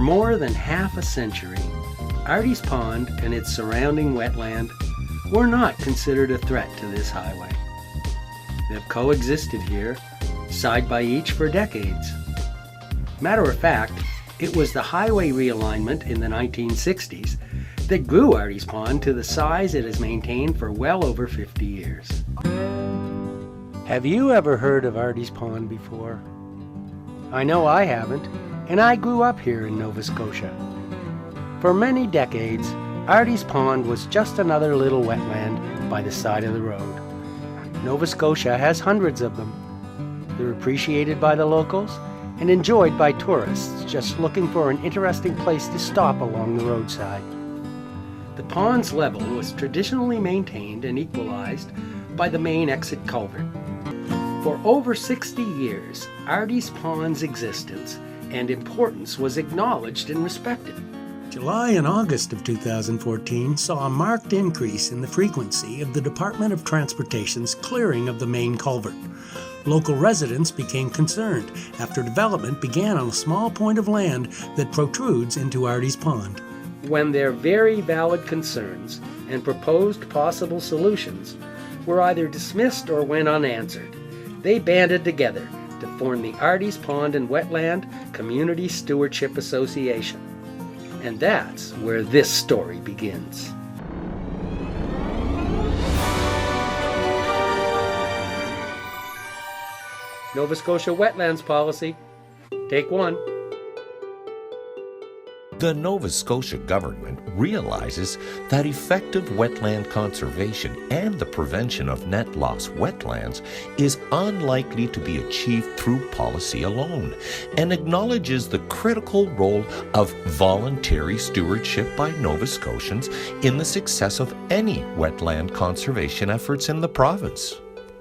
more than half a century, Arties Pond and its surrounding wetland were not considered a threat to this highway. They've coexisted here, side by each, for decades. Matter of fact, it was the highway realignment in the 1960s that grew Arties Pond to the size it has maintained for well over 50 years. Have you ever heard of Arties Pond before? I know I haven't, and I grew up here in Nova Scotia. For many decades, Arties Pond was just another little wetland by the side of the road. Nova Scotia has hundreds of them. They're appreciated by the locals and enjoyed by tourists just looking for an interesting place to stop along the roadside. The pond's level was traditionally maintained and equalized by the main exit culvert. For over 60 years, Arties Pond's existence and importance was acknowledged and respected. July and August of 2014 saw a marked increase in the frequency of the Department of Transportation's clearing of the main culvert. Local residents became concerned after development began on a small point of land that protrudes into Arties Pond. When their very valid concerns and proposed possible solutions were either dismissed or went unanswered, they banded together to form the Arties Pond and Wetland Community Stewardship Association. And that's where this story begins. Nova Scotia Wetlands Policy, Take 1. The Nova Scotia government realizes that effective wetland conservation and the prevention of net loss wetlands is unlikely to be achieved through policy alone, and acknowledges the critical role of voluntary stewardship by Nova Scotians in the success of any wetland conservation efforts in the province.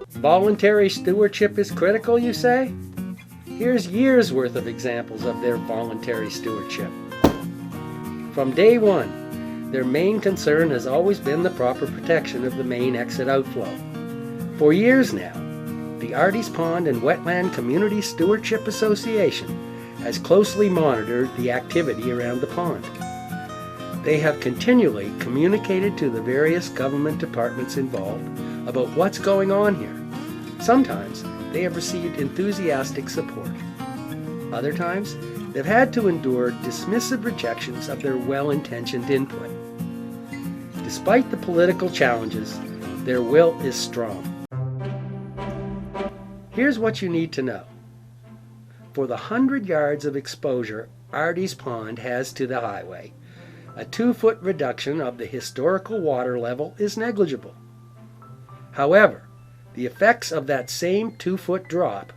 Voluntary stewardship is critical, you say? Here's years' worth of examples of their voluntary stewardship. From day one, their main concern has always been the proper protection of the main exit outflow. For years now, the Arties Pond and Wetland Community Stewardship Association has closely monitored the activity around the pond. They have continually communicated to the various government departments involved about what's going on here. Sometimes they have received enthusiastic support. Other times, they've had to endure dismissive rejections of their well-intentioned input. Despite the political challenges, their will is strong. Here's what you need to know. For the 100 yards of exposure Arties Pond has to the highway, a 2-foot reduction of the historical water level is negligible. However, the effects of that same 2-foot drop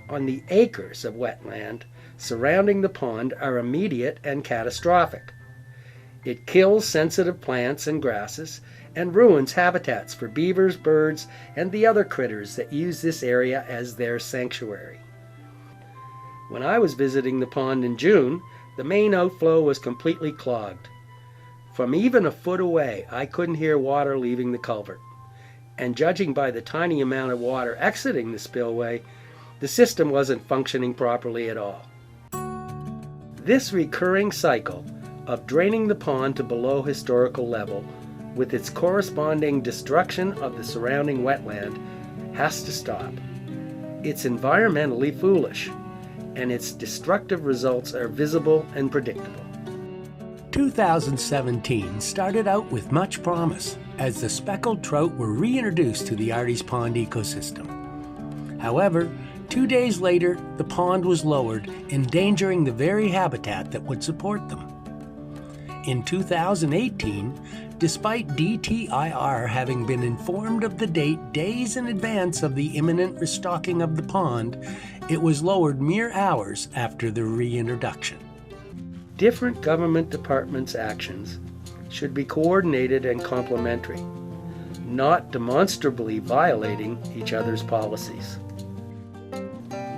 on the acres of wetland surrounding the pond are immediate and catastrophic. It kills sensitive plants and grasses and ruins habitats for beavers, birds, and the other critters that use this area as their sanctuary. When I was visiting the pond in June, the main outflow was completely clogged. From even a foot away, I couldn't hear water leaving the culvert. And judging by the tiny amount of water exiting the spillway, the system wasn't functioning properly at all. This recurring cycle of draining the pond to below historical level, with its corresponding destruction of the surrounding wetland, has to stop. It's environmentally foolish, and its destructive results are visible and predictable. 2017 started out with much promise as the speckled trout were reintroduced to the Arties Pond ecosystem. However, 2 days later, the pond was lowered, endangering the very habitat that would support them. In 2018, despite DTIR having been informed of the date days in advance of the imminent restocking of the pond, it was lowered mere hours after the reintroduction. Different government departments' actions should be coordinated and complementary, not demonstrably violating each other's policies.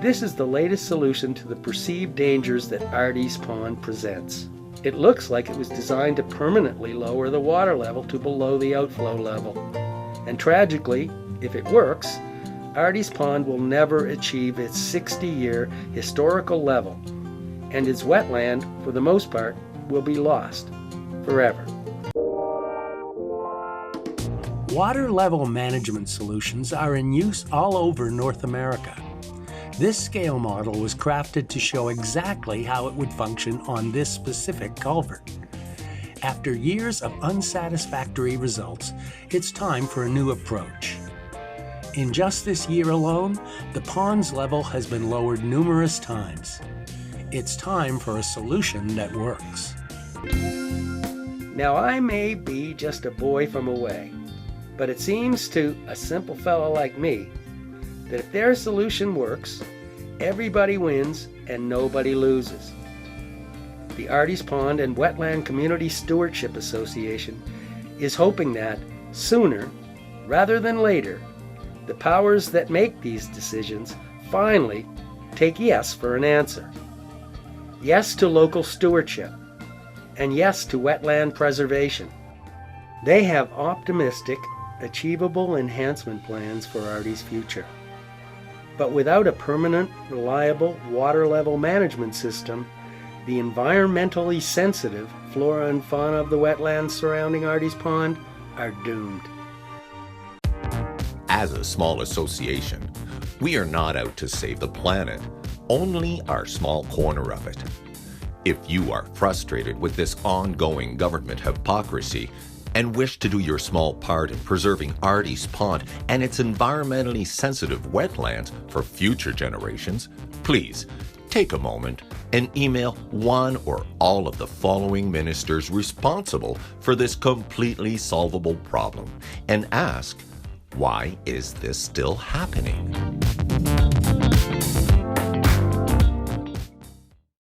This is the latest solution to the perceived dangers that Arties Pond presents. It looks like it was designed to permanently lower the water level to below the outflow level. And tragically, if it works, Arties Pond will never achieve its 60-year historical level, and its wetland, for the most part, will be lost forever. Water level management solutions are in use all over North America. This scale model was crafted to show exactly how it would function on this specific culvert. After years of unsatisfactory results, it's time for a new approach. In just this year alone, the pond's level has been lowered numerous times. It's time for a solution that works. Now, I may be just a boy from away, but it seems to a simple fellow like me that if their solution works, everybody wins and nobody loses. The Arties Pond and Wetland Community Stewardship Association is hoping that sooner rather than later, the powers that make these decisions finally take yes for an answer. Yes to local stewardship, and yes to wetland preservation. They have optimistic, achievable enhancement plans for Arties' future. But without a permanent, reliable water level management system, the environmentally sensitive flora and fauna of the wetlands surrounding Arties Pond are doomed. As a small association, we are not out to save the planet, only our small corner of it. If you are frustrated with this ongoing government hypocrisy and wish to do your small part in preserving Arties Pond and its environmentally sensitive wetlands for future generations, please take a moment and email one or all of the following ministers responsible for this completely solvable problem and ask, why is this still happening?